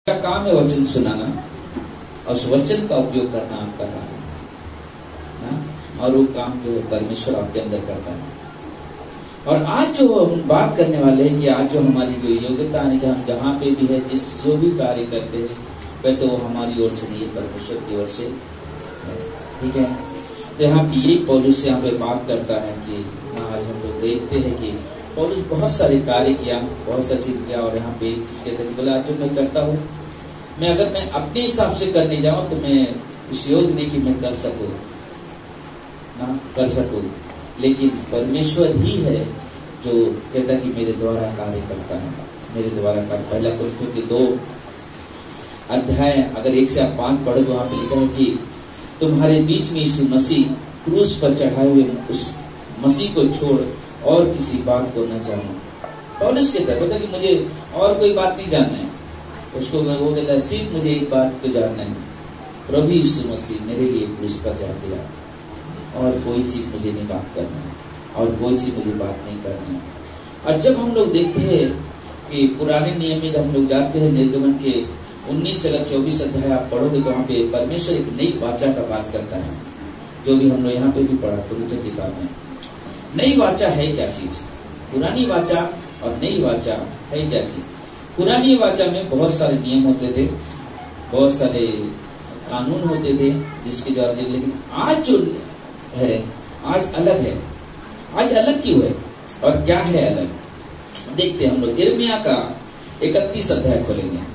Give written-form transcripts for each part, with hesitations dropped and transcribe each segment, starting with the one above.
क्या काम है वचन सुनाना और उस वचन का उपयोग करना आपका काम है ना। और वो काम जो परमेश्वर आपके अंदर करता है। और आज जो हम बात करने वाले हैं कि आज जो हमारी जो योग्यता है कि हम जहाँ पे भी है जिस जो भी कार्य करते हैं वह तो हमारी ओर से नहीं है, परमेश्वर की ओर से, ठीक है। तो यहाँ पे ये पौलुस यहाँ पे बात करता है कि आज हम लोग देखते हैं कि पौलुस बहुत सारे कार्य किया, बहुत सारी चीज किया और यहाँ पे कहते हैं बोला जो मैं करता हूँ मैं अगर मैं अपने हिसाब से करने जाऊं तो मैं उस योग नहीं कि मैं कर सकूं ना कर सकूं, लेकिन परमेश्वर ही है जो कहता है कि मेरे द्वारा कार्य करता है, मेरे द्वारा कार्य। पहला कुरिन्थियों के 2 अध्याय अगर 1 से 5 पढ़ो तो वहां पे लिखा है कि तुम्हारे बीच में यीशु मसीह क्रूस पर चढ़ाए हुए उस मसीह को छोड़ और किसी बात को न जानो। पौलुस कहता है कि मुझे और कोई बात नहीं जानना है, उसको वो कहता है सिर्फ मुझे एक बात को जानना है, प्रभु यीशु मसीह मेरे लिए क्रूस पर जा गया और कोई चीज मुझे नहीं बात करना है और कोई चीज मुझे बात नहीं करनी है। और जब हम लोग देखते हैं कि पुराने नियम में हम लोग जाते हैं निर्गमन के 19 से 24 अध्याय आप पढ़ोगे तो वहाँ पे परमेश्वर एक नई वाचा का बात करता है, जो भी हम लोग यहाँ पे भी पढ़ा पवित्र किताब में। नई वाचा है क्या चीज? पुरानी वाचा और नई वाचा है क्या चीज? पुरानी वाचा में बहुत सारे नियम होते थे, बहुत सारे कानून होते थे जिसके द्वारा, लेकिन आज जो है आज अलग है। आज अलग क्यों है और क्या है अलग, देखते हैं हम लोग। यिर्मयाह का 31 अध्याय खोलेंगे।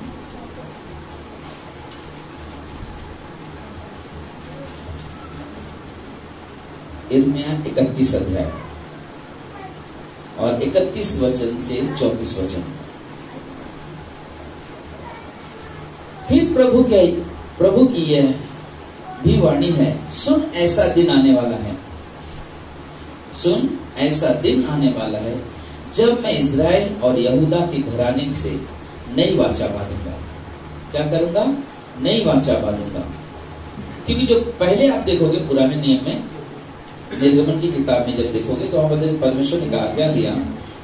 यिर्मयाह 31 अध्याय और 31 वचन से 34 वचन। फिर प्रभु की यह भी वाणी है, सुन ऐसा दिन आने वाला है, सुन ऐसा दिन आने वाला है जब मैं इज़राइल और यहूदा के घराने से नई वाचा बांधूंगा। क्या करूंगा? नई वाचा बांधूंगा। क्योंकि जो पहले आप देखोगे पुराने नियम में निर्गमन की किताब में जब देखोगे तो वहां पर परमेश्वर ने आज्ञा दिया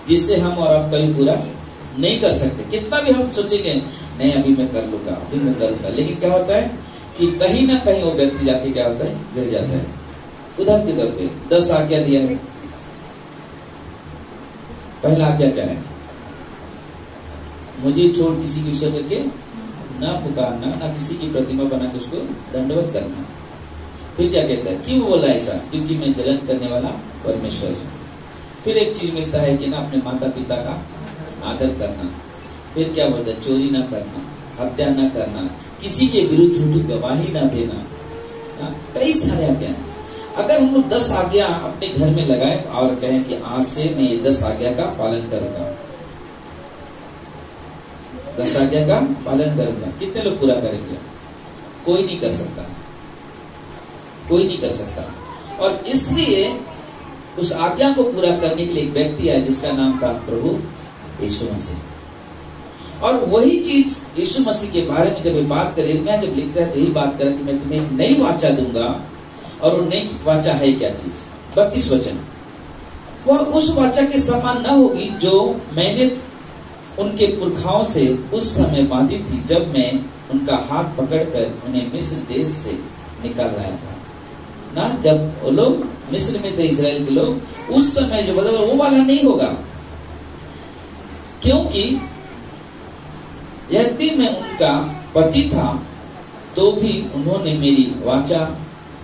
जिससे हम और आप कभी पूरा नहीं कर सकते। कितना भी हम सोचेंगे नहीं अभी मैं कर लूंगा, अभी मैं कर लूंगा, लेकिन क्या होता है कि कहीं ना कहीं वो व्यक्ति जाके क्या होता है गिर जाता है। उदाहरण के तौर पे 10 आज्ञा दिया है, पहला आज्ञा क्या है? मुझे छोड़ किसी की ईश्वर करके ना पुकारना, ना किसी की प्रतिमा बना के उसको दंडवत करना। फिर क्या कहता है? क्यों बोला ऐसा? क्योंकि मैं जलन करने वाला परमेश्वर हूं। फिर एक चीज मिलता है कि ना अपने माता पिता का आदर करना। फिर क्या बोलता है? चोरी ना करना, हत्या ना करना, किसी के विरुद्ध झूठी गवाही ना देना। कई सारे आज्ञा हैं। अगर हम लोग 10 आज्ञा अपने घर में लगाए और कहें कि आज से मैं ये 10 आज्ञा का पालन करूंगा, 10 आज्ञा का पालन करूंगा, कितने लोग पूरा करेंगे? कोई नहीं कर सकता, कोई नहीं कर सकता। और इसलिए उस आज्ञा को पूरा करने के लिए एक व्यक्ति आया जिसका नाम था प्रभु यीशु मसीह। और वही चीज यीशु मसीह के बारे में जब ये बात करें, मैं जब लिखता है तो यही बात करें कि मैं तुम्हें एक नई वाचा दूंगा। और वो नई वाचा है क्या चीज? 32 वचन। वह उस वाचा के समान न होगी जो मैंने उनके पुरखाओं से उस समय बांधी थी जब मैं उनका हाथ पकड़कर उन्हें मिस्र देश से निकाल लाया था ना। जब वो लोग मिस्र में थे इजराइल के लोग, उस समय जो बदला वो वाला नहीं होगा, क्योंकि यद्यपि मैं उनका पति था तो भी उन्होंने मेरी वाचा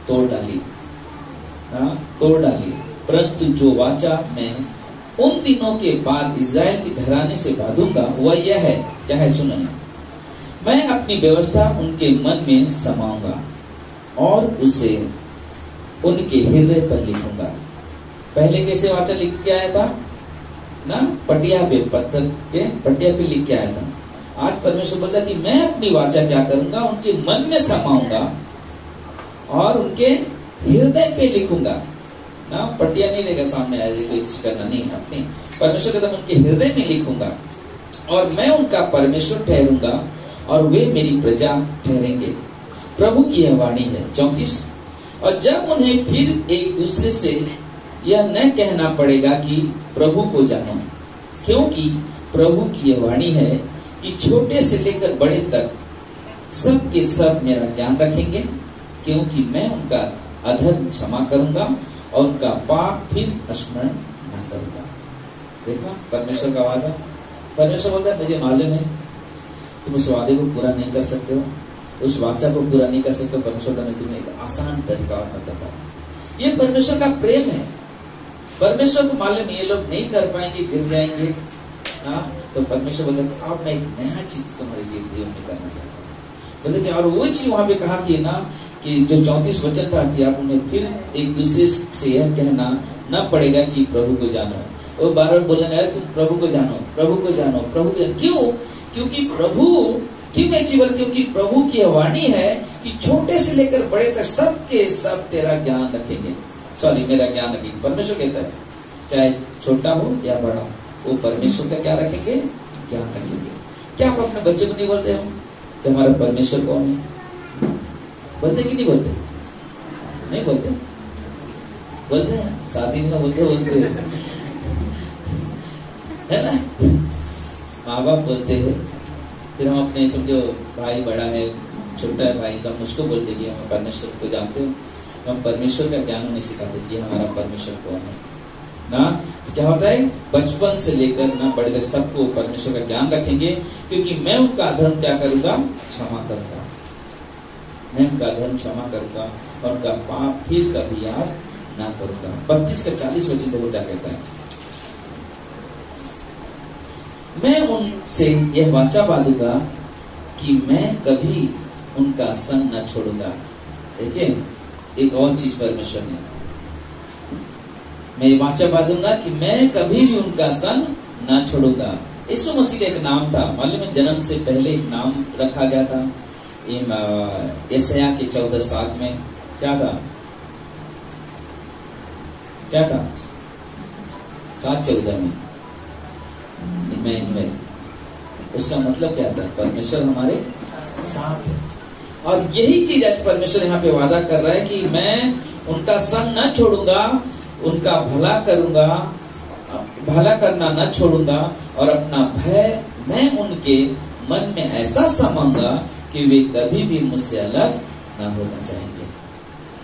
तोड़ डाली, तोड़ डाली। परंतु जो वाचा मैं उन दिनों के बाद इज़राइल के घराने से बांधूंगा वह यह है, क्या है सुनिए, मैं अपनी व्यवस्था उनके मन में समाऊंगा और उसे उनके हृदय पर लिखूंगा। पहले कैसे वाचा लिख के आया था ना? पटिया पे, पत्थर के पटिया पे लिख के आया था। आज परमेश्वर बोलता कि मैं अपनी वाचा क्या करूंगा? उनके मन में समाऊंगा और उनके हृदय पे लिखूंगा ना। पटिया नहीं लेगा सामने कोई चीज करना नहीं, अपनी परमेश्वर कहता मैं उनके हृदय में लिखूंगा और मैं उनका परमेश्वर ठहरूंगा और वे मेरी प्रजा ठहरेंगे। प्रभु की यह वाणी है। 34। और जब उन्हें फिर एक दूसरे से यह न कहना पड़ेगा कि प्रभु को जानो, क्योंकि प्रभु की यह वाणी है कि छोटे से लेकर बड़े तक सब के सब मेरा ज्ञान रखेंगे, क्योंकि मैं उनका अधर्म क्षमा करूंगा और उनका पाप फिर स्मरण न करूंगा। देखा परमेश्वर का वादा। परमेश्वर बोलता है मुझे मालूम है तुम उस वादे को पूरा नहीं कर सकते हो, उस वाचा को पूरा नहीं कर सकते हो। परमेश्वर ने तुम्हें एक आसान तरीका बताया। ये परमेश्वर का प्रेम है। परमेश्वर को मालूम ये लोग नहीं कर पाएंगे, गिर जाएंगे। हाँ, तो परमेश्वर बोलते अब मैं एक नया चीज तुम्हारे जीवन में करना चाहता हूँ। बोले कि और वो चीज वहां पे कहा कि ना कि जो 34 वचन था कि आप उन्हें फिर एक दूसरे से यह कहना न पड़ेगा कि प्रभु को जानो। वो बार बार बोलने लगा तुम प्रभु को जानो, प्रभु को जानो, प्रभु को जानो। क्यों? क्योंकि प्रभु क्यों मैं जीवन, क्योंकि प्रभु की वाणी है कि छोटे से लेकर बड़े तक सबके सब तेरा ज्ञान रखेंगे। सॉरी, मेरा ज्ञान रखेंगे। परमेश्वर कहता है चाहे छोटा हो या बड़ा हो, वो परमेश्वर का क्या रखेंगे? ज्ञान रखेंगे। क्या आप अपने बच्चे को नहीं बोलते हो कि हमारा परमेश्वर कौन है? बोलते कि नहीं बोलते? नहीं बोलते? बोलते हैं, शादी में बोलते है ना। माँ बाप बोलते हैं, फिर हम अपने समझो भाई बड़ा है, छोटा है भाई, तो हम उसको बोलते कि हम परमेश्वर को जानते हो। हम परमेश्वर का ज्ञान उन्हें सिखाते कि हमारा परमेश्वर कौन है ना। तो क्या होता है, बचपन से लेकर ना बड़े तक सबको परमेश्वर का ज्ञान रखेंगे, क्योंकि मैं उनका धर्म क्या करूंगा? क्षमा करूंगा। मैं उनका धर्म क्षमा करूंगा और उनका पाप फिर कभी याद ना करूंगा। 32 का 40 वचन देखो क्या कहता है। मैं उनसे यह वाचा बांधूंगा कि मैं कभी उनका संग न छोड़ूंगा। देखिए एक और चीज परमेश्वर ने, मैं वाचा बांधूंगा कि मैं कभी भी उनका संग न छोड़ूंगा। यीशु मसीह का एक नाम था, मालूम है, जन्म से पहले एक नाम रखा गया था। यशायाह के 14:7 में क्या था? क्या था? 7:14 में इम्मानुएल। उसका मतलब क्या था? परमेश्वर हमारे साथ है। और यही चीज आज परमेश्वर यहाँ पे वादा कर रहा है कि मैं उनका संग न छोड़ूंगा, उनका भला करूंगा, भला करना न छोड़ूंगा, और अपना भय मैं उनके मन में ऐसा समाऊंगा कि वे कभी भी मुझसे अलग ना होना चाहेंगे।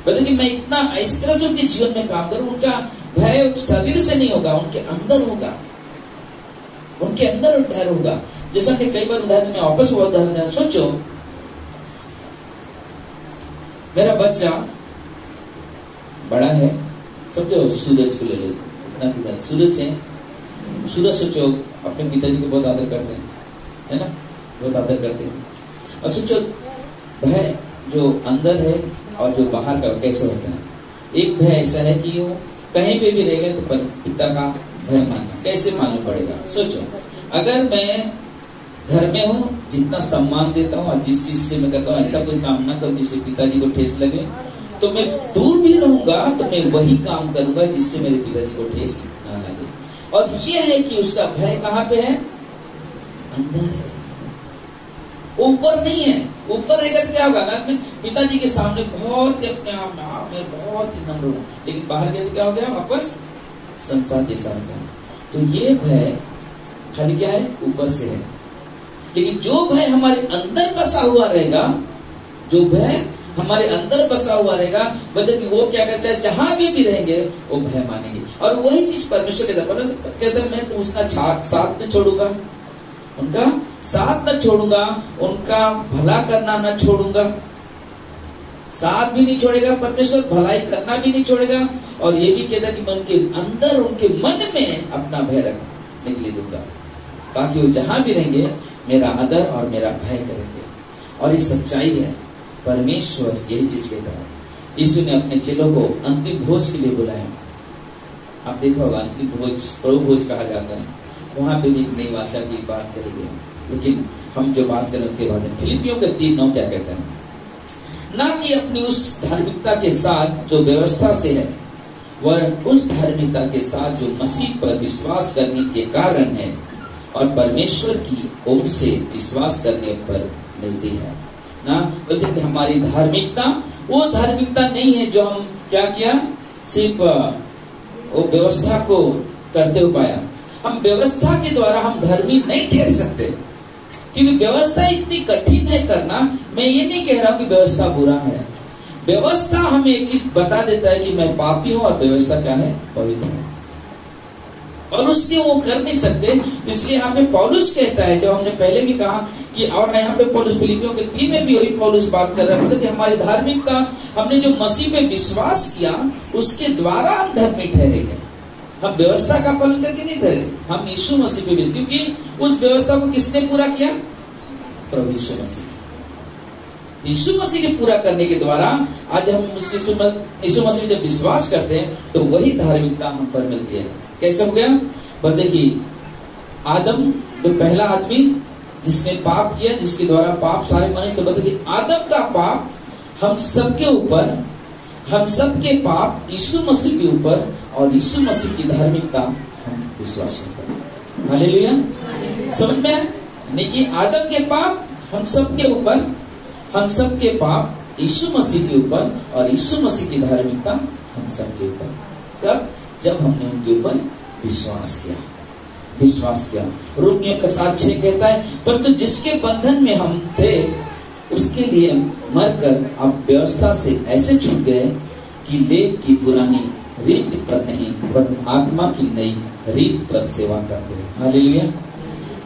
मतलब कि मैं इतना इस तरह से उनके जीवन में काम करूं, उनका भय शरीर से नहीं होगा, उनके अंदर होगा, उनके अंदर डर होगा। जैसा हमने कई बार उदाहरण में वापस वो उदाहरण सोचो, मेरा बच्चा बड़ा है, समझो सूरज को ले लो, सूरज है, सूरज सोचो अपने पिताजी को बहुत आदर करते हैं, है ना, बहुत आदर करते हैं। और सोचो भय जो अंदर है और जो बाहर का कैसे होता है। एक भय ऐसा है कि वो कहीं पे भी रहेगा तो पिता का भय मानना, कैसे मालूम पड़ेगा? सोचो अगर मैं घर में हूँ, जितना सम्मान देता हूँ और जिस चीज से मैं कहता हूँ ऐसा कोई काम ना करूँ जिससे पिताजी को ठेस लगे, तो मैं दूर भी रहूंगा तो मैं वही काम करूंगा जिससे मेरे पिताजी को ठेस ना लगे। और ये है कि उसका भय कहाँ पे है? अंदर है, ऊपर नहीं है। ऊपर रहेगा तो क्या होगा ना, पिताजी के सामने बहुत अपने आप में बहुत ही नम्र हूँ, लेकिन बाहर गया तो क्या हो गया? वापस संसार जैसा हो गया। तो ये भय खाली क्या है? ऊपर से है। लेकिन जो भय हमारे अंदर बसा हुआ रहेगा, जो भय हमारे अंदर बसा हुआ रहेगा, मतलब कि वो क्या करता है, जहां भी रहेंगे वो भय मानेंगे। और वही चीज परमेश्वर कहता है मैं तो उसका साथ में छोड़ूंगा, उनका साथ न छोड़ूंगा, उनका भला करना न छोड़ूंगा। साथ भी नहीं छोड़ेगा परमेश्वर, भलाई करना भी नहीं छोड़ेगा। और ये भी कहता कि मैं उनके अंदर, उनके मन में अपना भय रखने के लिए दूंगा, ताकि वो जहां भी रहेंगे मेरा आदर और मेरा भय करेंगे। और ये सच्चाई है, परमेश्वर यही चीज कहता है। यीशु ने अपने चेलों को अंतिम भोज के लिए बुलाया। आप देखा होगा अंतिम भोज प्रभु भोज कहा जाता है, वहां पे भी एक नई वाचा की बात कही गई। लेकिन हम जो बात करें उसके बाद फिलिपियों के 3:9 क्या कहते हैं? ना कि अपनी उस धार्मिकता के साथ जो व्यवस्था से है, वह उस धार्मिकता के साथ जो मसीह पर विश्वास करने के कारण है और परमेश्वर की ओर से विश्वास करने पर मिलती है ना। बोलते कि हमारी धार्मिकता वो धार्मिकता नहीं है जो हम क्या किया, सिर्फ वो व्यवस्था को करते हुए पाया। हम व्यवस्था के द्वारा हम धर्मी नहीं ठहर सकते। क्योंकि व्यवस्था इतनी कठिन है करना। मैं ये नहीं कह रहा हूं कि व्यवस्था बुरा है, व्यवस्था हमें एक चीज बता देता है कि मैं पापी हूं और व्यवस्था क्या है, पवित्र है, और उसके वो कर नहीं सकते। तो इसलिए यहाँ पे पौलुस कहता है, जो हमने पहले भी कहा कि, और यहाँ पे पौलुस फिलिपियों के 3 में भी वही पौलुस बात कर रहा है, मतलब कि हमारी धार्मिकता, हमने जो मसीह पे विश्वास किया उसके द्वारा हम धर्मी ठहरे गए। हम व्यवस्था का पालन करके नहीं ठहरे, हम यीशु मसीह पे विश्वास, क्योंकि उस व्यवस्था को किसने पूरा किया, प्रभु यीशु मसीह। यीशु मसीह के पूरा करने के द्वारा आज हम उसके यीशु मसीह जब विश्वास करते हैं तो वही धार्मिकता हम पर मिलती है। कैसे हो गया, बस देखिए, आदम जो पहला आदमी जिसने पाप किया, जिसके द्वारा पाप सारे बने, तो बताइए आदम का पाप हम सबके ऊपर, हम सबके पाप यीशु मसीह के ऊपर, और यीशु मसीह की धार्मिकता हम विश्वास करते हैं। हालेलुया, समझ में? यानी कि आदम के पाप हम सबके ऊपर, हम सबके पाप यीशु मसीह के ऊपर, और यीशु मसीह की धार्मिकता हम सबके ऊपर। कब? जब हमने उनके ऊपर विश्वास किया, विश्वास किया। रोमियों का 7:6 कहता है, परंतु जिसके बंधन में हम थे उसके लिए मरकर आप व्यवस्था से ऐसे छूट गए कि लेख की पुरानी रीत पर नहीं, पर आत्मा की नई रीत पर सेवा करते हैं। हालेलुया।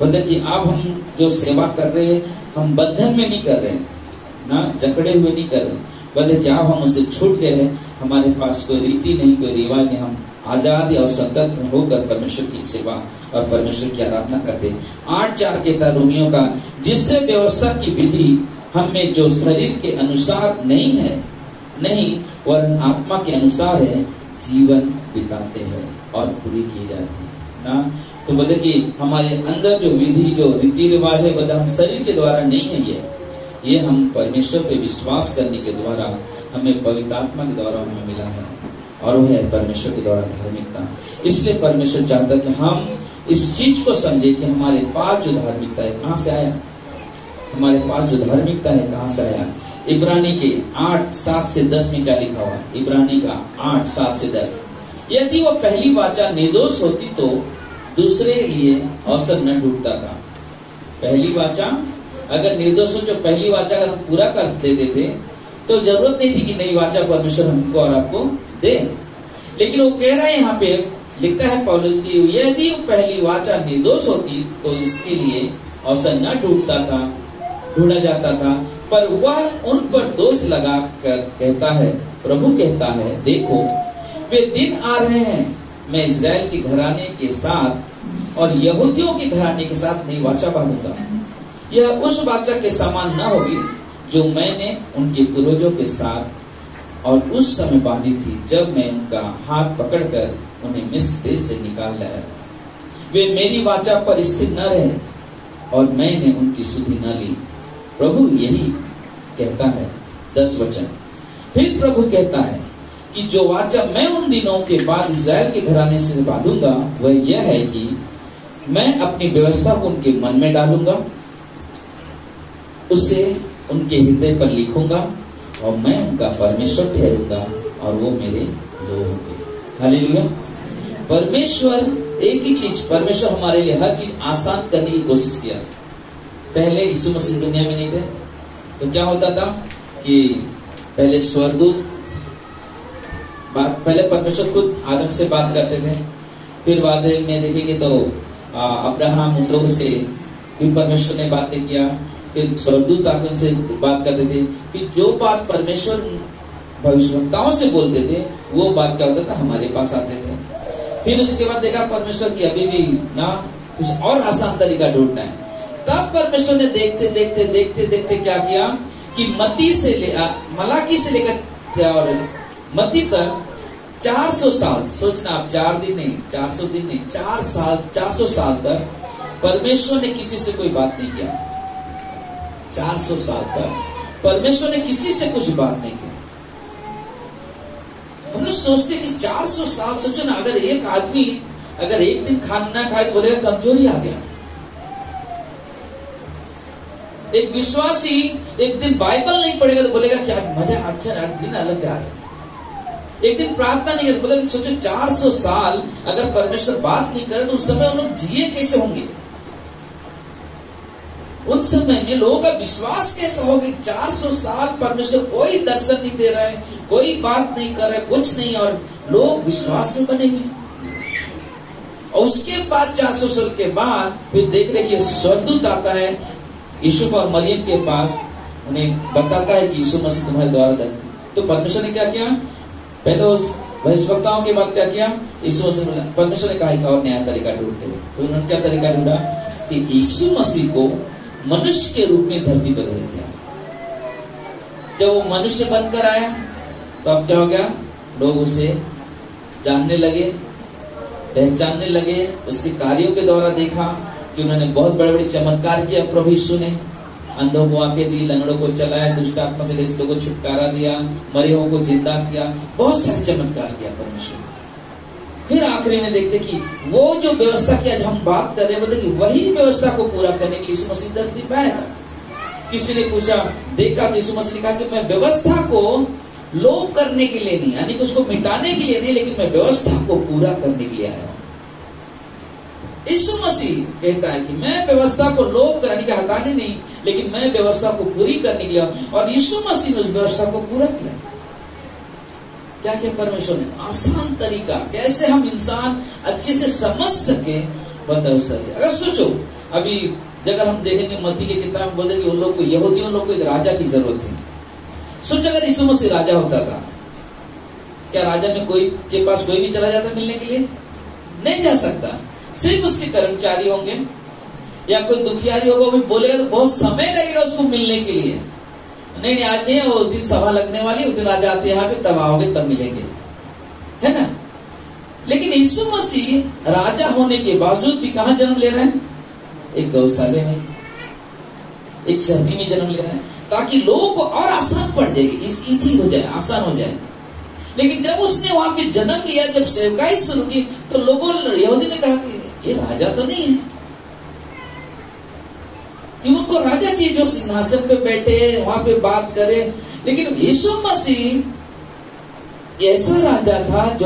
मतलब कि अब हम जो सेवा कर रहे हैं, हम बंधन में नहीं कर रहे हैं ना, जकड़े हुए नहीं कर रहे, बोले क्या हम उससे छूट गए हैं, हमारे पास कोई रीति नहीं, कोई रिवाज नहीं, हम आजाद और स्वतंत्र होकर परमेश्वर की सेवा और परमेश्वर की आराधना करते। 8:4 कहता रोमियों का, जिससे व्यवस्था की विधि हमें जो शरीर के अनुसार नहीं है, नहीं वरन आत्मा के अनुसार है, जीवन बिताते हैं और पूरी की जाती है ना। तो बोले कि हमारे अंदर जो विधि, जो रीति रिवाज है, बोले हम शरीर के द्वारा नहीं है, ये हम परमेश्वर पे विश्वास करने के द्वारा, हमें पवित्र आत्मा के द्वारा हमें मिला है, और वह है परमेश्वर के द्वारा धार्मिकता। इसलिए परमेश्वर चाहता है कि हम इस चीज को समझे कि हमारे पास जो धार्मिकता है कहां से आया, हमारे पास जो धार्मिकता है कहां से आया। इब्रानी के 8:7-10 में क्या लिखा हुआ, इब्रानी का 8:7-10, यदि वो पहली वाचा निर्दोष होती तो दूसरे लिए अवसर न ढूंढता था। पहली वाचा अगर निर्दोष हो, जो पहली वाचा अगर हम पूरा कर देते थे तो जरूरत नहीं थी कि नई वाचा परमेश्वर हमको और आपको दे। लेकिन वो कह रहा है, यहाँ पे लिखता है पौलुस की, यदि पहली वाचा निर्दोष होती तो इसके लिए अवसर न ढूंढा जाता था, पर वह उन पर दोष लगा कर कहता है, प्रभु कहता है, देखो वे दिन आ रहे हैं, मैं इस्राएल के घराने के साथ और यहूदियों के घराने के साथ नई वाचा बांधूंगा। यह उस वाचा के समान न होगी जो मैंने उनके पूर्वजों के साथ और उस समय बांधी थी, जब मैं उनका हाथ पकड़कर उन्हें मिस्र देश से निकाल लाया। वे मेरी वाचा पर स्थिर न रहे और मैंने उनकी सुधि न ली। प्रभु यही कहता है। 10 वचन, फिर प्रभु कहता है कि जो वाचा मैं उन दिनों के बाद इस्राएल के घराने से बांधूंगा वह यह है कि मैं अपनी व्यवस्था को उनके मन में डालूंगा, उसे उनके हृदय पर लिखूंगा, और मैं उनका परमेश्वर ठहरूंगा और वो मेरे लोग होंगे। हालेलुया। परमेश्वर एक ही चीज, परमेश्वर हमारे लिए हर चीज आसान करने की कोशिश किया। पहले यीशु मसीह दुनिया में नहीं थे तो क्या होता था कि पहले स्वर्गदूत, पहले परमेश्वर खुद आदम से बात करते थे, फिर बाद में देखेंगे तो अब्राहम उन लोगों से भी परमेश्वर ने बातें किया, फिर स्वर्गदूत आकर उनसे बात करते थे, फिर जो बात परमेश्वर भविष्यवक्ताओं से बोलते थे वो बात क्या होता था, हमारे पास आते थे। फिर उसके बाद देखा परमेश्वर की अभी भी ना कुछ और आसान तरीका ढूंढना है। तब परमेश्वर ने देखते देखते देखते देखते क्या किया कि मलाकी से लेकर और मत्ती तक 400 साल, सोचना आप, 4 दिन नहीं, 400 दिन नहीं, 4 साल, 400 साल तक परमेश्वर ने किसी से कोई बात नहीं किया। 400 साल तक परमेश्वर ने किसी से कुछ बात नहीं की। हम लोग सोचते कि 400 साल, सोचो ना, अगर एक आदमी अगर एक दिन खाना ना खाए तो बोलेगा कमजोरी आ गया। एक विश्वासी एक दिन बाइबल नहीं पढ़ेगा तो बोलेगा क्या मजा, अच्छा दिन अलग जा रहा है। एक दिन प्रार्थना नहीं करते, बोले सोचो 400 साल अगर परमेश्वर बात नहीं करे तो उस समय उन लोग जिए कैसे होंगे। उन समय में लोगों का विश्वास कैसा होगा? 400 साल परमेश्वर कोई दर्शन नहीं दे रहा है, कोई बात नहीं कर रहा है, कुछ नहीं, और लोग विश्वास में बने हुए। और उसके बाद 400 साल के बाद फिर देख रहे कि स्वर्गदूत आता है यीशु और मरियम के पास, उन्हें बताता है कि यीशु मसीह तुम्हारे द्वारा दर्शन। तो परमेश्वर ने क्या किया? पहले उस भविष्यवक्ताओं के बाद क्या किया? यीशु मसीह, परमेश्वर ने कहा एक और नया तरीका ढूंढते। तो उन्होंने क्या तरीका ढूंढा? कि यीशु मसीह को मनुष्य के रूप में धरती पर भेज दिया। जब वो मनुष्य बनकर आया तो अब क्या हो गया? लोग उसे जानने लगे, पहचानने लगे। उसके कार्यों के द्वारा देखा कि उन्होंने बहुत बड़े बड़े चमत्कार किया। प्रभु यीशु ने अंधों को आंखें दी, लंगड़ों को चलाया, दुष्ट आत्मा से ग्रसित लोगों को छुटकारा दिया, मरे हुओं को जिंदा किया, बहुत सारे चमत्कार किया परमेश्वर। फिर आखिरी में देखते कि वो जो व्यवस्था की आज हम बात कर रहे हैं, कि वही व्यवस्था को पूरा करने के लिए यीशु मसीह धरती पे आया था। किसी ने पूछा, देखा तो यीशु मसीह ने कहा कि मैं व्यवस्था को लोप करने के लिए नहीं, यानी कि उसको मिटाने के लिए नहीं, लेकिन मैं व्यवस्था को पूरा करने के लिए आया हूं। यीशु मसीह कहता है कि मैं व्यवस्था को लोप करने के हटाने नहीं, लेकिन मैं व्यवस्था को पूरी करने के लिए। और यीशु मसीह ने उस व्यवस्था को पूरा किया। क्या क्या परमेश्वर ने आसान तरीका, कैसे हम इंसान अच्छे से समझ सके, बताया उस तरह से। अगर सोचो, अभी अगर हम देखेंगे मत्ती की किताब बोलते कि उन लोग को, यहूदियों लोग को एक राजा की जरूरत थी। सोचो अगर यीशु मसीह राजा होता था, क्या राजा में कोई के पास कोई भी चला जाता मिलने के लिए? नहीं जा सकता। सिर्फ उसके कर्मचारी होंगे या कोई दुखियारी होगा, वो भी बोलेगा तो बहुत समय लगेगा उसको मिलने के लिए। नहीं आज नहीं है, वो दिन सभा लगने वाली, उस दिन राजा आते यहाँ पे, तब आओगे तब मिलेंगे, है ना। लेकिन यीशु मसीह राजा होने के बावजूद भी कहाँ जन्म ले रहे हैं? एक गौशाले में, एक शहरी में जन्म ले रहे हैं, ताकि लोगों को और आसान पड़ जाएगी, इजी हो जाए, आसान हो जाए। लेकिन जब उसने वहां पे जन्म लिया, जब सेवकाई शुरू की, तो लोगों यहूदी ने कहा कि ये राजा तो नहीं है, कि उनको राजा चाहिए जो सिंहासन पे बैठे, वहां पे बात करे। लेकिन यीशु मसीह ऐसा राजा था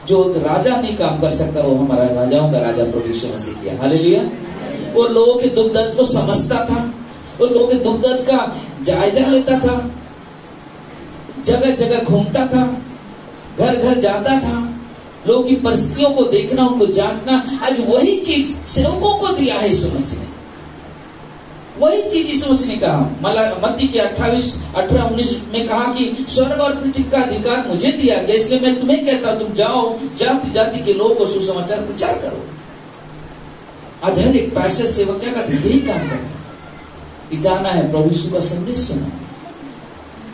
जो राजा नहीं काम कर सकता, वो हमारा राजाओं का राजा प्रभु यीशु मसीह किया। हालेलुया। वो लोगों के दुख दर्द को समझता था, वो लोगों के दुख दर्द का जायजा लेता था, जगह जगह घूमता था, घर घर जाता था, लोगों की परिस्थितियों को देखना, उनको जांचना। आज वही चीज सेवकों को दिया है यीशु मसीह ने। वही चीज यीशु मसीह ने कहा मत्ती के 18-19 में कहा कि स्वर्ग और पृथ्वी का अधिकार मुझे दिया गया, इसलिए मैं तुम्हें कहता हूं, तुम जाओ, जाति जाति के लोगों को सुसमाचार प्रचार करो। आज हर एक पैसे सेवक क्या करते, यही काम करते हैं कि जाना है, प्रभु यीशु का संदेश सुना।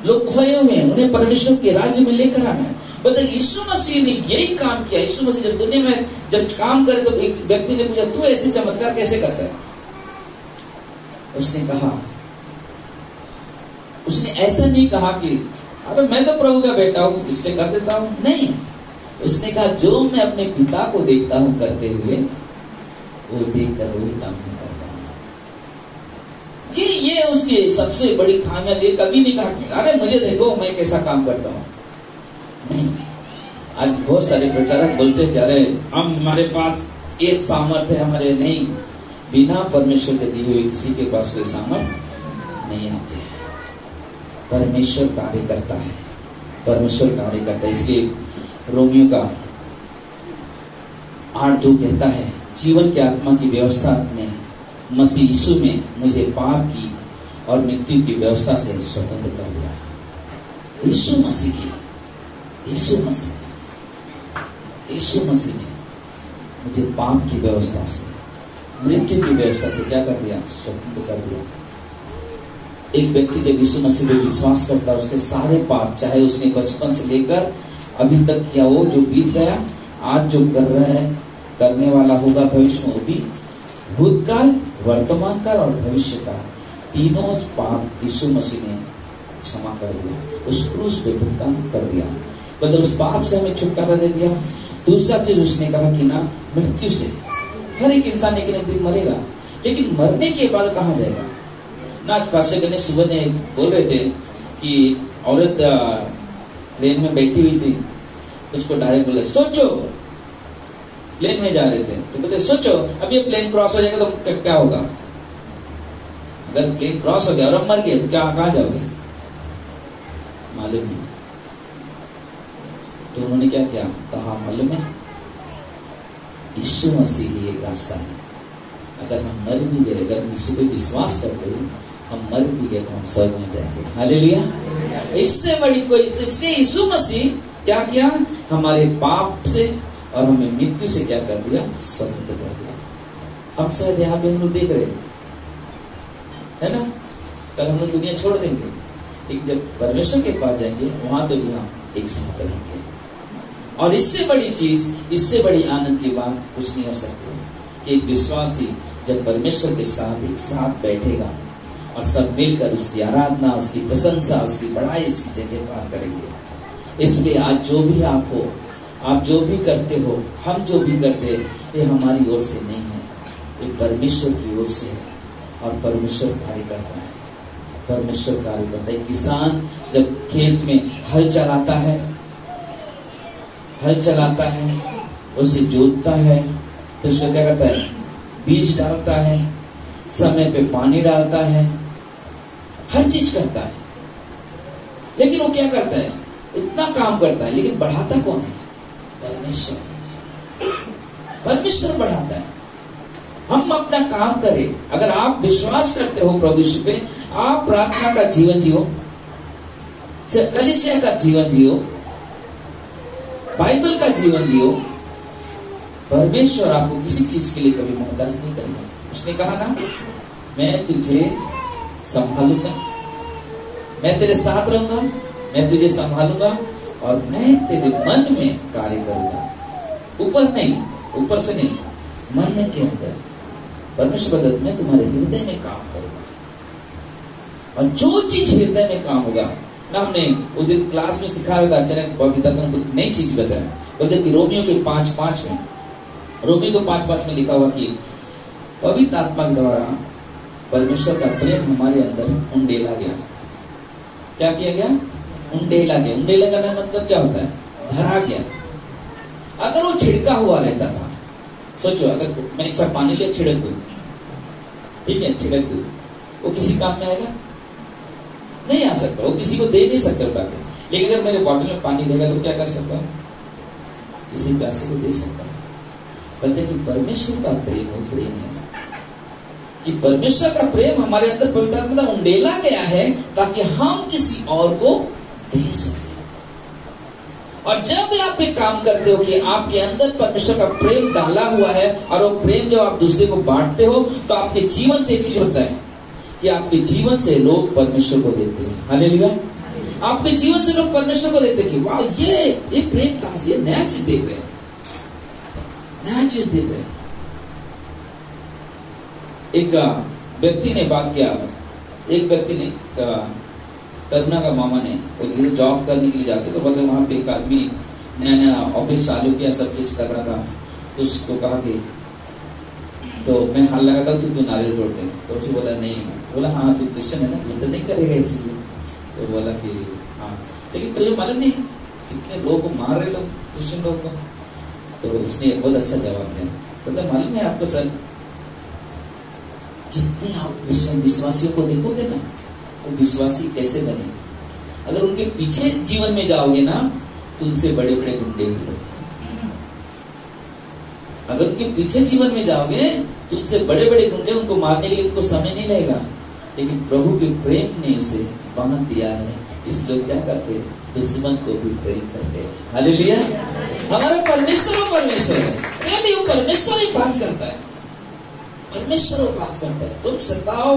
लोग खोए हुए हैं, उन्हें परमेश्वर के राज्य में लेकर आना है। बताइए, यीशु मसीह ने यही काम किया। यीशु मसीह जब दुनिया में जब काम करे, तो एक व्यक्ति ने पूछा, तू ऐसे चमत्कार कैसे करता है? उसने कहा, उसने ऐसा नहीं कहा कि अरे मैं तो प्रभु का बेटा हूं इसलिए कर देता हूं, नहीं। उसने कहा, जो मैं अपने पिता को देखता हूं करते हुए, वो देखकर वही काम नहीं करता हूं। ये उसकी सबसे बड़ी खामियां थी। कभी नहीं कहा कि अरे मुझे देखो मैं कैसा काम करता हूं, नहीं। आज बहुत सारे प्रचारक बोलते हैं कि अरे हमारे पास एक सामर्थ्य है, हमारे नहीं। बिना परमेश्वर के दिए हुए किसी के पास कोई सामर्थ्य नहीं आती है। परमेश्वर कार्य करता है, परमेश्वर कार्य करता है। इसलिए रोमियो का 8:2 कहता है, जीवन के आत्मा की व्यवस्था ने मसीह यीशु में मुझे पाप की और मृत्यु की व्यवस्था से स्वतंत्र कर दिया। यीशु मसीह ने मुझे पाप की व्यवस्था से, मृत्यु की व्यवस्था से क्या कर दिया? स्वतंत्र कर दिया। एक व्यक्ति जब यीशु मसीह पे विश्वास करता है, उसके सारे पाप, चाहे उसने बचपन से लेकर अभी तक किया, वो जो बीत गया, आज जो कर रहा है, करने वाला होगा भविष्य में, वो भी भूतकाल, वर्तमान काल और भविष्य का तीनों पाप यीशु मसीह ने क्षमा कर दिया, उस क्रूस पे भुगतान कर दिया, मतलब उस पाप से हमें छुटकारा दे दिया। दूसरा चीज उसने कहा कि ना, मृत्यु से हर एक इंसान एक न दिन मरेगा, लेकिन मरने के बाद कहाँ जाएगा ना। आज पास्टर गणेश सुबह ने बोल रहे थे कि औरत प्लेन में बैठी हुई थी, तो उसको डायरेक्ट बोले, सोचो, प्लेन में जा रहे थे तो बोले, सोचो अब ये प्लेन क्रॉस हो जाएगा तो क्या होगा? अगर प्लेन क्रॉस हो गया और अब मर गया तो क्या कहाँ जाओगे? मालूम नहीं। तो उन्होंने क्या किया? कहा मालूम है, यीशु मसीह ही एक रास्ता है। अगर हम मर भी गए, अगर हम यीशु पे विश्वास करते हैं, हम मर भी गए तो हम स्वर्ग में जाएंगे। हालेलुया। इससे बड़ी कोई, तो इसलिए यीशु मसीह क्या किया? हमारे पाप से और हमें मृत्यु से क्या कर दिया? स्वतंत्र कर दिया। हम शायद यहाँ पे हम लोग देख रहे है ना, कल हम लोग दुनिया छोड़ देंगे, लेकिन जब परमेश्वर के पास जाएंगे वहां तो भी हम एक साथ रहेंगे। और इससे बड़ी चीज, इससे बड़ी आनंद की बात कुछ नहीं हो सकती कि एक विश्वासी जब परमेश्वर के साथ एक साथ बैठेगा और सब मिलकर उसकी आराधना, उसकी प्रशंसा, उसकी बड़ाई, उसकी जय जयकार करेंगे। इसलिए आज जो भी आप हो, आप जो भी करते हो, हम जो भी करते हैं, ये हमारी ओर से नहीं है, ये परमेश्वर की ओर से है। और परमेश्वर कार्य करता है, परमेश्वर कार्य करता है। किसान जब खेत में हल चलाता है, उसे जोतता है, तो उसको क्या करता है? बीज डालता है, समय पे पानी डालता है, हर चीज करता है। लेकिन वो क्या करता है? इतना काम करता है, लेकिन बढ़ाता कौन है? परमेश्वर। परमेश्वर बढ़ाता है। हम अपना काम करें। अगर आप विश्वास करते हो प्रभु यीशु पे, आप प्रार्थना का जीवन जियो, कलीसिया का जीवन जियो, बाइबल का जीवन जियो, परमेश्वर आपको किसी चीज के लिए कभी मोहताज नहीं करेगा। उसने कहा ना, मैं तुझे संभालूंगा, मैं तेरे साथ रहूंगा, मैं तुझे संभालूंगा और मैं तेरे मन में कार्य करूंगा। ऊपर नहीं, ऊपर से नहीं, मन के अंदर। परमेश्वर बदल, मैं तुम्हारे हृदय में काम करूंगा। और जो चीज हृदय में काम होगा ना, हमने उस दिन क्लास में सिखाया था, अचानक पवित्र आत्मा ने कुछ नई चीज बताया। बोलते कि रोमियो के 5:5 में, रोमियो के 5:5 में लिखा हुआ कि पवित्र आत्मा के द्वारा परमेश्वर का प्रेम हमारे अंदर उंडेला गया। क्या किया गया? उंडेला गया। उंडेला का मतलब क्या होता है? भरा गया। अगर वो छिड़का हुआ रहता था, सोचो, अगर मैं एक साथ पानी लिया, छिड़क दूं, ठीक है, छिड़क दूं, वो किसी काम में आएगा? नहीं आ सकता। वो किसी को दे नहीं सकता पानी। लेकिन अगर मेरे बॉटल में पानी देगा तो क्या कर सकता है? किसी प्यासे को दे सकता है। बोलते कि परमेश्वर का प्रेम वो प्रेम है कि परमेश्वर का प्रेम हमारे अंदर पवित्र आत्मा द्वारा उंडेला गया है ताकि हम किसी और को दे सके। और जब भी आप एक काम करते हो कि आपके अंदर परमेश्वर का प्रेम डाला हुआ है और वो प्रेम जब आप दूसरे को बांटते हो, तो आपके जीवन से एक चीज होता है कि आपके जीवन से लोग परमेश्वर को देते हैं। हालेलुया। आपके जीवन से लोग परमेश्वर को देते हैं कि वाह, ये प्रेम कहां से, ये नया चीज देख रहे हैं, नया चीज देख रहे हैं। एक व्यक्ति ने बात किया, एक व्यक्ति ने, करुणा का मामा ने, वो जॉब करने के लिए जाते तो बोलते वहां पे एक आदमी नया नया ऑफिस चालू किया, सब चीज कर रहा था। तो उसको कहा कि तो मैं हाल लगा था, तू नारियल तोड़ दे। तो उसने बोला नहीं। बोला हाँ, तू क्रिश्चियन है ना, तू तो नहीं करेगा इस चीज। तो बोला कि हाँ, लेकिन तुझे मालूम नहीं कितने लोगों को मार रहे लोग, क्रिश्चियन लोग को। तो उसने बहुत अच्छा जवाब दिया। बोला मालूम है आपको सर, जितने आप क्रिश्चियन विश्वासियों को देखोगे ना, वो विश्वासी कैसे बने? अगर उनके पीछे जीवन में जाओगे ना, तो उनसे बड़े बड़े गुंडे मिलोगे। अगर उनके पीछे जीवन में जाओगे तो उनसे बड़े बड़े गुंडे, उनको मारने के लिए उनको समय नहीं लगेगा। लेकिन प्रभु के प्रेम ने उसे बांध दिया है, इसलिए क्या करते? दुश्मन को भी प्रेम करते हैं। हालेलुया। हमारा परमेश्वर वो परमेश्वर है, रियली वो परमेश्वर ही बात करता है, परमेश्वर वो बात करता है। तुम सताओ,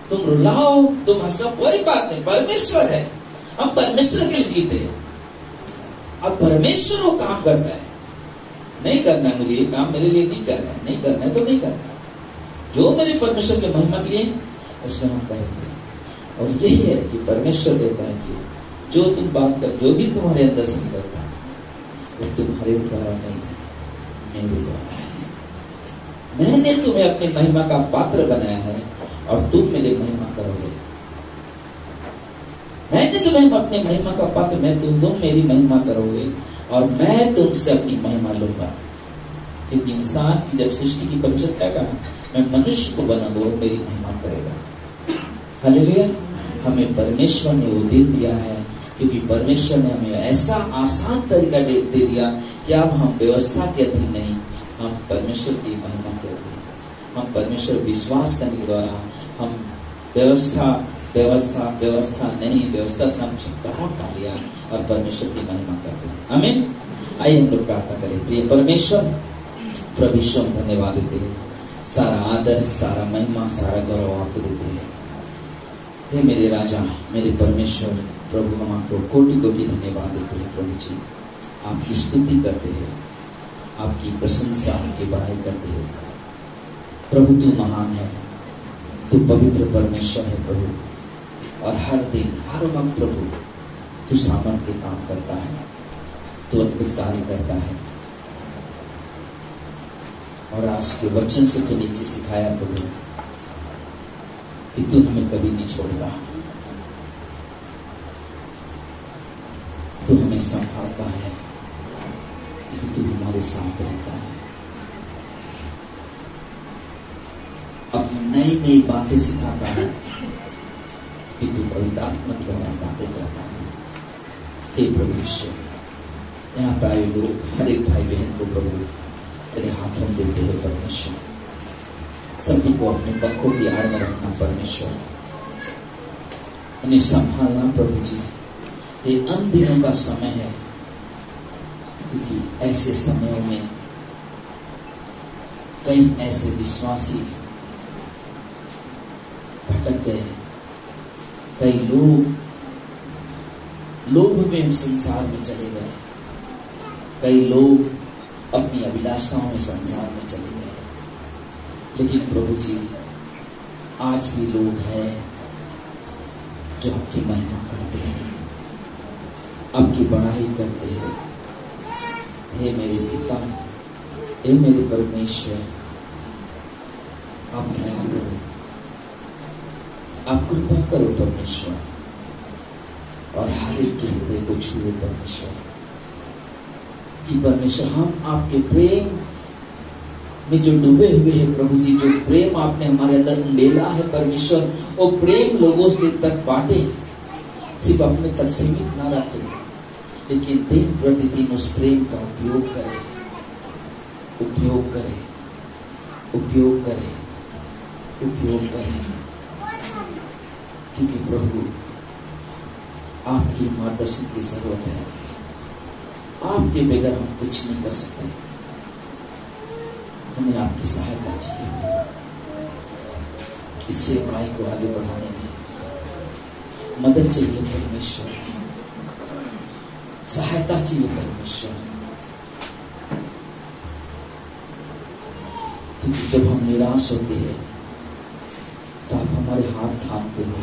तुम रुलाओ, तुम हंसो, कोई बात नहीं, परमेश्वर है। हम परमेश्वर के लिए जीते हैं और परमेश्वर वो काम करता है। नहीं करना है मुझे ये काम, मेरे लिए नहीं करना है, नहीं करना है तो नहीं करना। जो मेरे परमेश्वर के महिमा के लिए उसमें हम करेंगे। और यही है कि परमेश्वर कहता है कि जो तुम बात कर, जो भी तुम्हारे अंदर से निकलता है, वो तुम्हारे द्वारा नहीं है, मेरे द्वारा है। मैंने तुम्हें अपनी महिमा का पात्र बनाया है और तुम मेरे महिमा करोगे। मैंने तुम्हें अपने महिमा का पात्र, मैं तुम मेरी महिमा करोगे और मैं तुमसे अपनी महिमा लूंगा। क्योंकि इंसान की जब सृष्टि की परमेश्वर क्या कहा, मैं मनुष्य को बनाऊंगा, वो मेरी महिमा करेगा। हालेलुया। हमें परमेश्वर ने वो दे दिया है, क्योंकि परमेश्वर ने हमें ऐसा आसान तरीका दे दिया कि अब हम व्यवस्था के अधीन नहीं, हम परमेश्वर की महिमा के अधीन, हम परमेश्वर विश्वास करने के द्वारा हम व्यवस्था व्यवस्था व्यवस्था नहीं, व्यवस्था से हम छुटकारा पा लिया और परमेश्वर की महिमा करते हैं। आमीन। आइए हम लोग प्रार्थना करें। प्रिय परमेश्वर, प्रभु यीशु हम धन्यवाद देते हैं, सारा आदर, सारा महिमा, सारा गौरव आपको देते हैं। हे मेरे राजा, मेरे परमेश्वर, प्रभु हम आपको कोटि कोटि धन्यवाद देते हैं। प्रभु जी, आपकी स्तुति करते हैं, आपकी प्रशंसा, आपकी बड़ाई करते हैं। प्रभु तू महान है, तू पवित्र परमेश्वर है प्रभु, और हर दिन हर वक्त प्रभु तू सामर्थ के काम करता है, तू अद्भुत कार्य करता है। और आज के वचन से तो नीचे सिखाया प्रभु कि तू हमें कभी नहीं छोड़ता, तू हमें संभालता है, कि तू हमारे साथ रहता है। अब नई नई बातें सिखाता है कि तू पवित्र आत्मा द्वारा बातें करता है। हे प्रभु यीशु, यहाँ पे आए लोग, हर एक भाई बहन को प्रभु तेरे हाथों में देते हैं परमेश्वर, सभी को अपने पंखों की आड़ में रखना परमेश्वर, उन्हें संभालना प्रभु जी। ये अंत दिनों का समय है, क्योंकि ऐसे समयों में कई ऐसे विश्वासी भटक गए, कई लोभ में संसार में चले गए, कई लोग अपनी अभिलाषाओं में संसार में चले गए। लेकिन प्रभु जी, आज भी लोग हैं जो आपकी महिमा करते हैं, आपकी बड़ाई करते हैं। हे मेरे पिता, हे मेरे परमेश्वर, आप दया करो, आप कृपा करो परमेश्वर, और हर एक के हृदय को छुओ परमेश्वर, कि परमेश्वर हम आपके प्रेम में जो डूबे हुए हैं प्रभु जी, जो प्रेम आपने हमारे अंदर लेला है परमेश्वर, वो प्रेम लोगों के तक बांटे, सिर्फ अपने तक सीमित ना रखे, लेकिन दिन प्रतिदिन उस प्रेम का उपयोग करें, उपयोग करें, उपयोग करें, उपयोग करें। क्योंकि प्रभु आपकी मार्गदर्शन की जरूरत है, आपके बगैर हम कुछ नहीं कर सकते, हमें आपकी सहायता चाहिए इस सेवाई को आगे बढ़ाने में, मदद चाहिए परमेश्वर, सहायता चाहिए परमेश्वर। क्योंकि जब हम निराश होते हैं तो आप हमारे हाथ थामते हो,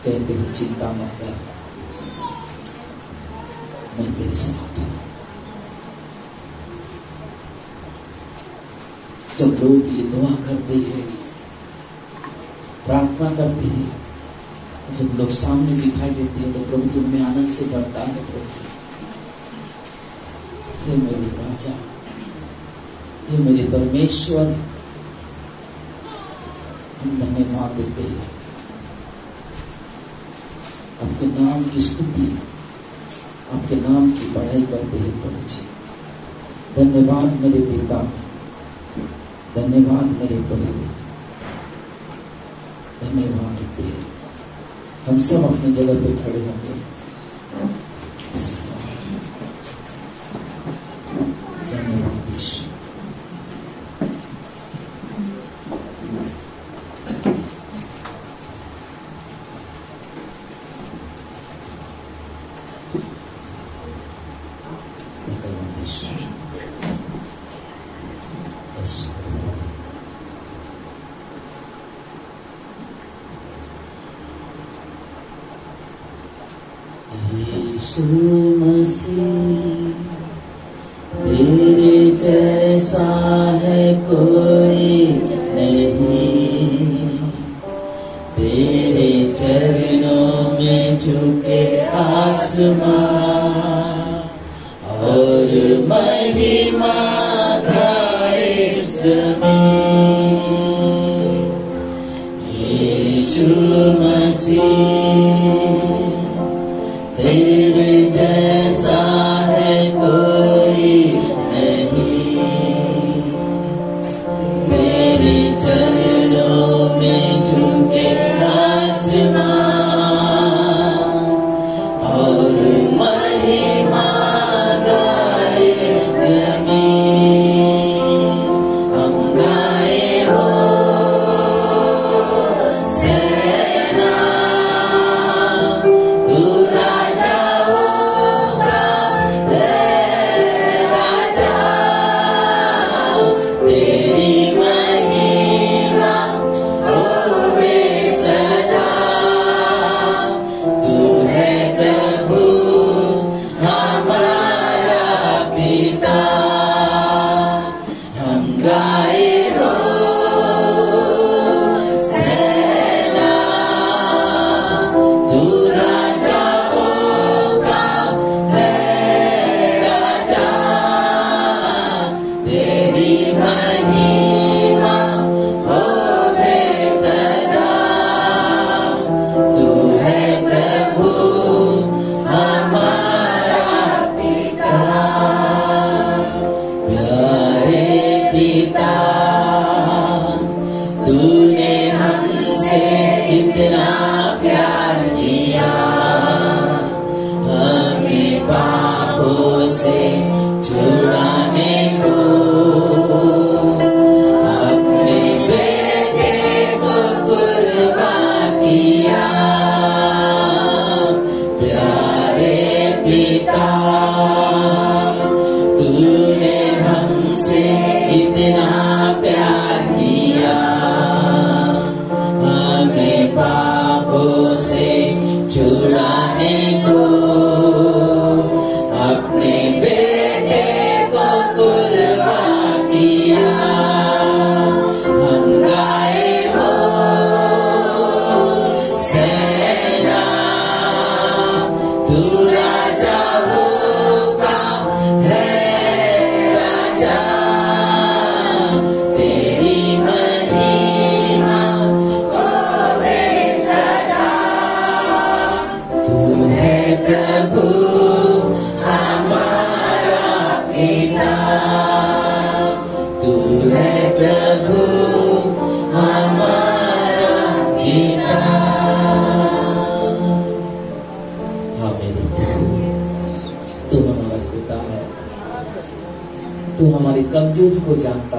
कहते हो चिंता मत कर, मैं तेरे साथ हूं। जब लोगों के लिए दुआ करते हैं, प्रार्थना करते हैं, जब लोग सामने दिखाई देते हैं, तो प्रभु तुम में आनंद से बढ़ता है। प्रभु हे मेरे राजा, हे मेरे परमेश्वर, हम धन्यवाद देते हैं, आपके नाम की स्तुति, आपके नाम की बढ़ाई करते हैं प्रभु जी। धन्यवाद मेरे पिता, धन्यवाद मेरे प्रभु, धन्यवाद देते हैं। हम सब अपनी जगह पे खड़े होंगे। धन्यवाद यीशु। यीशु मसीह तेरे जैसा है कोई नहीं, तेरे चरणों में झुके आसमां और महिमा गाए ज़मीं। यीशु मसीह, तेरे जैसा है कोई नहीं, तेरे चरणों में झुके आसमान और महिमा गाए जमीन। हम गाए हो सेना, तू राजा होगा, राजा, तेरी महिमा होवे सदा। तू है प्रभु हमारा पिता, हम गाए हो सेना, तू राजा होगा, है राजा, तेरी महिमा होवे सदा। तू है प्रभु हमारा पिता, प्यारे पिता, तूने हमसे इतना प्यार किया, हमें पापों से छुड़ाने को अपने बेटे को कुर्बान किया। प्यारे पिता, तूने हमसे इतना प्यार किया, हमें पापों से छुड़ाने को अपने बेटे को कुर्बान किया। हम गाए हो सेना, तू राजा होगा, है राजा, तेरी महिमा होवे सदा। तू है प्रभु हमारा पिता, तू है प्रभु हमारा पिता। हाँ मेरे प्रभु, तू हमारा पिता है, तू हमारी कमजोरी को जानता